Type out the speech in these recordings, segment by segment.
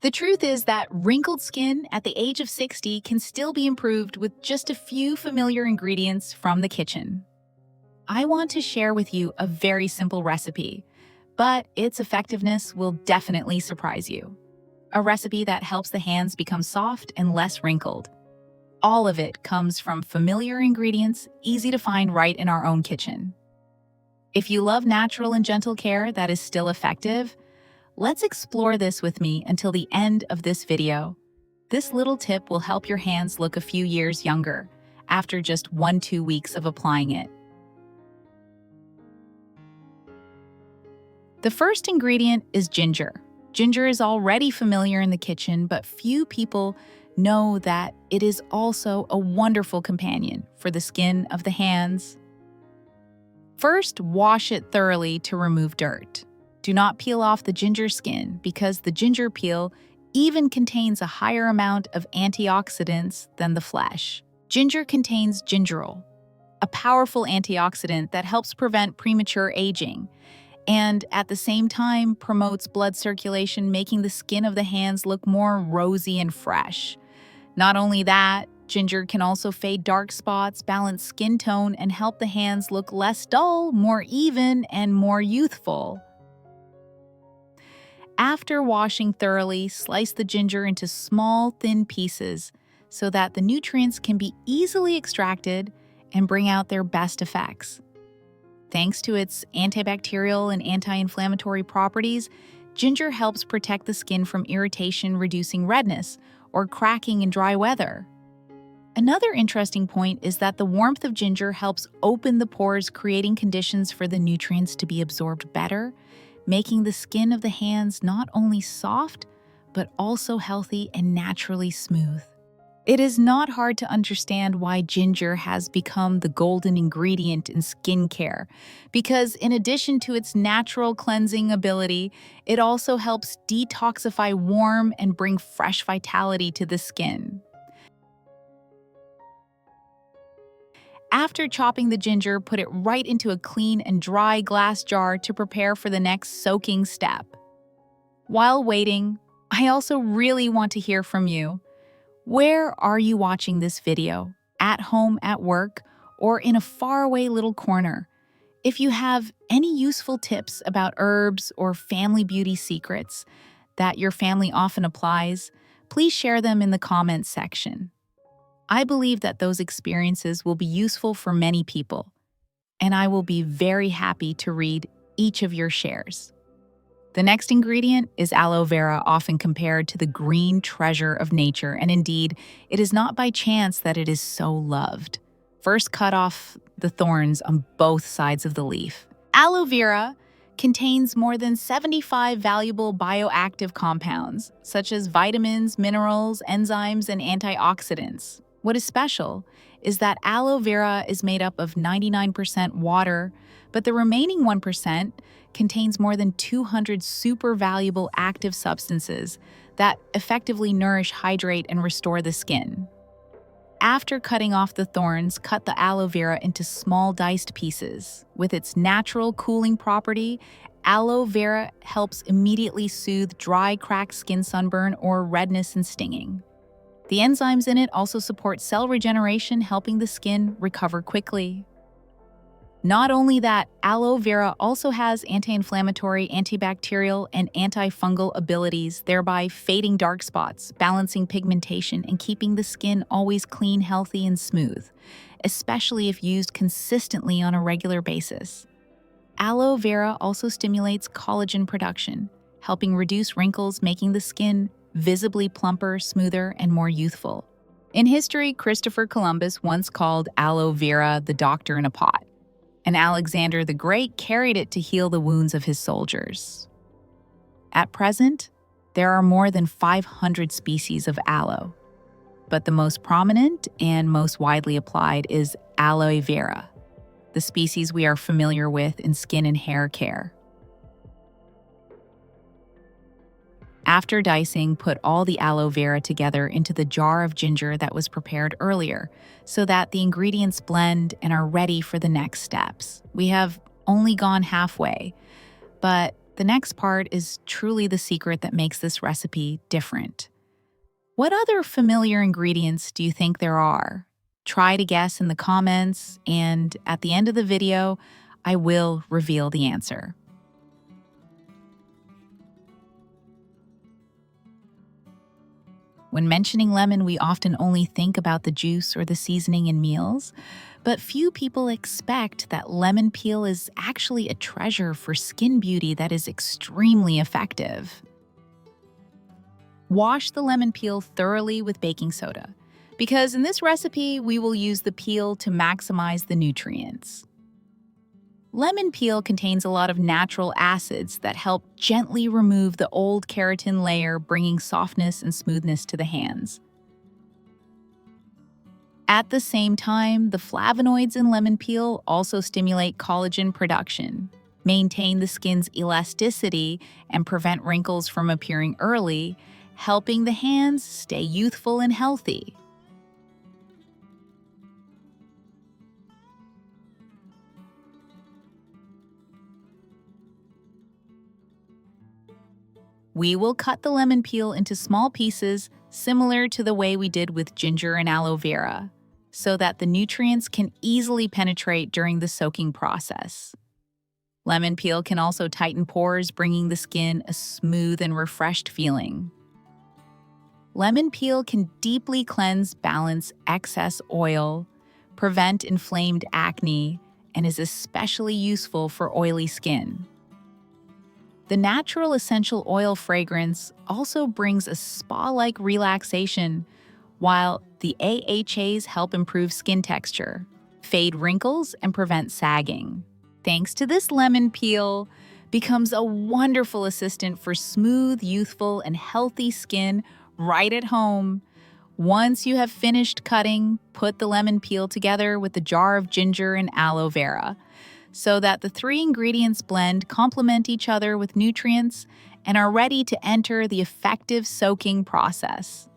The truth is that wrinkled skin at the age of 60 can still be improved with just a few familiar ingredients from the kitchen. I want to share with you a very simple recipe, but its effectiveness will definitely surprise you. A recipe that helps the hands become soft and less wrinkled. All of it comes from familiar ingredients, easy to find right in our own kitchen. If you love natural and gentle care that is still effective, let's explore this with me until the end of this video. This little tip will help your hands look a few years younger after just 1-2 weeks of applying it. The first ingredient is ginger. Ginger is already familiar in the kitchen, but few people know that it is also a wonderful companion for the skin of the hands. First, wash it thoroughly to remove dirt. Do not peel off the ginger skin because the ginger peel even contains a higher amount of antioxidants than the flesh. Ginger contains gingerol, a powerful antioxidant that helps prevent premature aging, and at the same time promotes blood circulation, making the skin of the hands look more rosy and fresh. Not only that, ginger can also fade dark spots, balance skin tone, and help the hands look less dull, more even, and more youthful. After washing thoroughly, slice the ginger into small, thin pieces so that the nutrients can be easily extracted and bring out their best effects. Thanks to its antibacterial and anti-inflammatory properties, ginger helps protect the skin from irritation, reducing redness or cracking in dry weather. Another interesting point is that the warmth of ginger helps open the pores, creating conditions for the nutrients to be absorbed better, making the skin of the hands not only soft, but also healthy and naturally smooth. It is not hard to understand why ginger has become the golden ingredient in skincare, because in addition to its natural cleansing ability, it also helps detoxify, warm, and bring fresh vitality to the skin. After chopping the ginger, put it right into a clean and dry glass jar to prepare for the next soaking step. While waiting, I also really want to hear from you. Where are you watching this video? At home, at work, or in a faraway little corner? If you have any useful tips about herbs or family beauty secrets that your family often applies, please share them in the comments section. I believe that those experiences will be useful for many people, and I will be very happy to read each of your shares. The next ingredient is aloe vera, often compared to the green treasure of nature, and indeed, it is not by chance that it is so loved. First, cut off the thorns on both sides of the leaf. Aloe vera contains more than 75 valuable bioactive compounds, such as vitamins, minerals, enzymes, and antioxidants. What is special is that aloe vera is made up of 99% water, but the remaining 1% contains more than 200 super valuable active substances that effectively nourish, hydrate, and restore the skin. After cutting off the thorns, cut the aloe vera into small diced pieces. With its natural cooling property, aloe vera helps immediately soothe dry, cracked skin, sunburn, or redness and stinging. The enzymes in it also support cell regeneration, helping the skin recover quickly. Not only that, aloe vera also has anti-inflammatory, antibacterial, and antifungal abilities, thereby fading dark spots, balancing pigmentation, and keeping the skin always clean, healthy, and smooth, especially if used consistently on a regular basis. Aloe vera also stimulates collagen production, helping reduce wrinkles, making the skin visibly plumper, smoother, and more youthful. In history, Christopher Columbus once called aloe vera the doctor in a pot, and Alexander the Great carried it to heal the wounds of his soldiers. At present, there are more than 500 species of aloe, but the most prominent and most widely applied is aloe vera, the species we are familiar with in skin and hair care. After dicing, put all the aloe vera together into the jar of ginger that was prepared earlier so that the ingredients blend and are ready for the next steps. We have only gone halfway, but The next part is truly the secret that makes this recipe different. What other familiar ingredients do you think there are? Try to guess in the comments, and at the end of the video, I will reveal the answer. When mentioning lemon, we often only think about the juice or the seasoning in meals, but few people expect that lemon peel is actually a treasure for skin beauty that is extremely effective. Wash the lemon peel thoroughly with baking soda, because in this recipe, we will use the peel to maximize the nutrients. Lemon peel contains a lot of natural acids that help gently remove the old keratin layer, bringing softness and smoothness to the hands. At the same time, the flavonoids in lemon peel also stimulate collagen production, maintain the skin's elasticity, and prevent wrinkles from appearing early, helping the hands stay youthful and healthy. We will cut the lemon peel into small pieces, similar to the way we did with ginger and aloe vera, so that the nutrients can easily penetrate during the soaking process. Lemon peel can also tighten pores, bringing the skin a smooth and refreshed feeling. Lemon peel can deeply cleanse, balance excess oil, prevent inflamed acne, and is especially useful for oily skin. The natural essential oil fragrance also brings a spa-like relaxation, while the AHAs help improve skin texture, fade wrinkles, and prevent sagging. Thanks to this, lemon peel becomes a wonderful assistant for smooth, youthful, and healthy skin right at home. Once you have finished cutting, put the lemon peel together with a jar of ginger and aloe vera, so that the three ingredients blend, complement each other with nutrients, and are ready to enter the effective soaking process.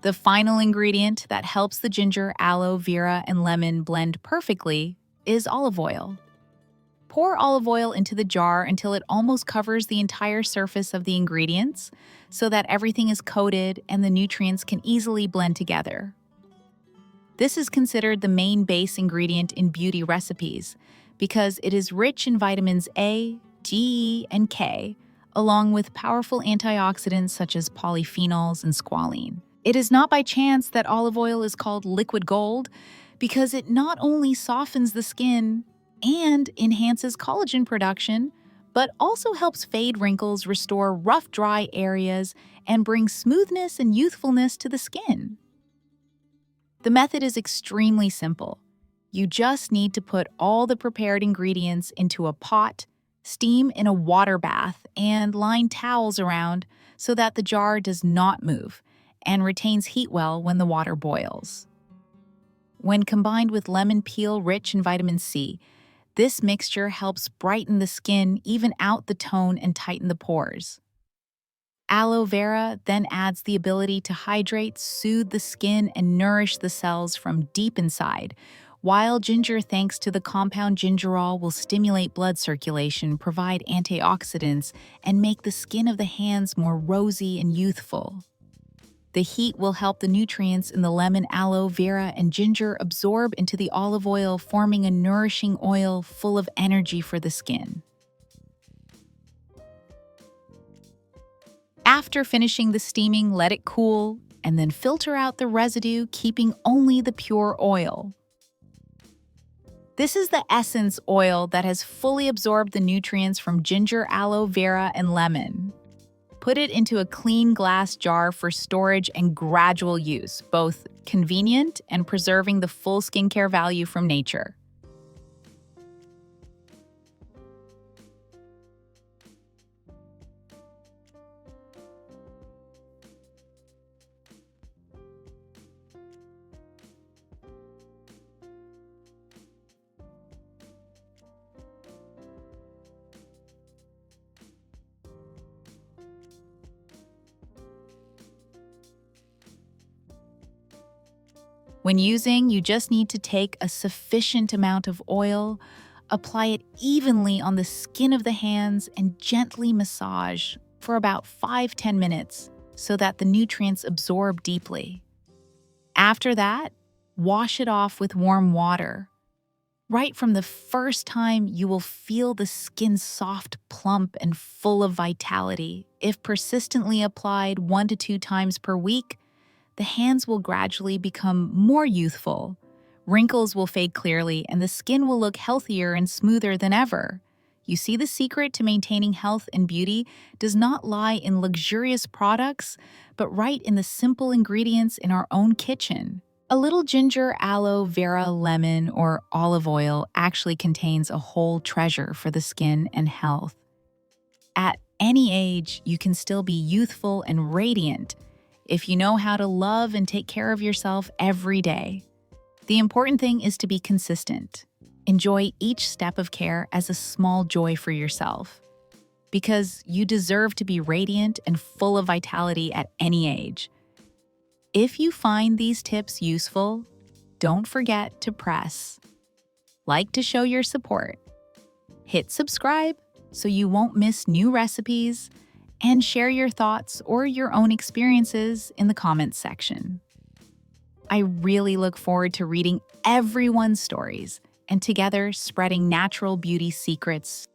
The final ingredient that helps the ginger, aloe vera, and lemon blend perfectly is olive oil. Pour olive oil into the jar until it almost covers the entire surface of the ingredients, so that everything is coated and the nutrients can easily blend together. This is considered the main base ingredient in beauty recipes because it is rich in vitamins A, D, and K, along with powerful antioxidants such as polyphenols and squalene. It is not by chance that olive oil is called liquid gold, because it not only softens the skin and enhances collagen production, but also helps fade wrinkles, restore rough, dry areas, and bring smoothness and youthfulness to the skin. The method is extremely simple. You just need to put all the prepared ingredients into a pot, steam in a water bath, and line towels around so that the jar does not move and retains heat well when the water boils. When combined with lemon peel rich in vitamin C, this mixture helps brighten the skin, even out the tone, and tighten the pores. Aloe vera then adds the ability to hydrate, soothe the skin, and nourish the cells from deep inside, while ginger, thanks to the compound gingerol, will stimulate blood circulation, provide antioxidants, and make the skin of the hands more rosy and youthful. The heat will help the nutrients in the lemon, aloe vera, and ginger absorb into the olive oil, forming a nourishing oil full of energy for the skin. After finishing the steaming, let it cool, and then filter out the residue, keeping only the pure oil. This is the essence oil that has fully absorbed the nutrients from ginger, aloe vera, and lemon. Put it into a clean glass jar for storage and gradual use, both convenient and preserving the full skincare value from nature. When using, you just need to take a sufficient amount of oil, Apply it evenly on the skin of the hands and gently massage for about 5–10 minutes so that the nutrients absorb deeply. After that, wash it off with warm water. Right from the first time, you will feel the skin soft, plump, and full of vitality. If persistently applied 1 to 2 times per week, the hands will gradually become more youthful. Wrinkles will fade clearly, and the skin will look healthier and smoother than ever. You see, the secret to maintaining health and beauty does not lie in luxurious products, but right in the simple ingredients in our own kitchen. A little ginger, aloe, vera, lemon, or olive oil actually contains a whole treasure for the skin and health. At any age, you can still be youthful and radiant if you know how to love and take care of yourself every day. The important thing is to be consistent. Enjoy each step of care as a small joy for yourself, because you deserve to be radiant and full of vitality at any age. If you find these tips useful, don't forget to press like to show your support. Hit subscribe so you won't miss new recipes, and share your thoughts or your own experiences in the comments section. I really look forward to reading everyone's stories and together spreading natural beauty secrets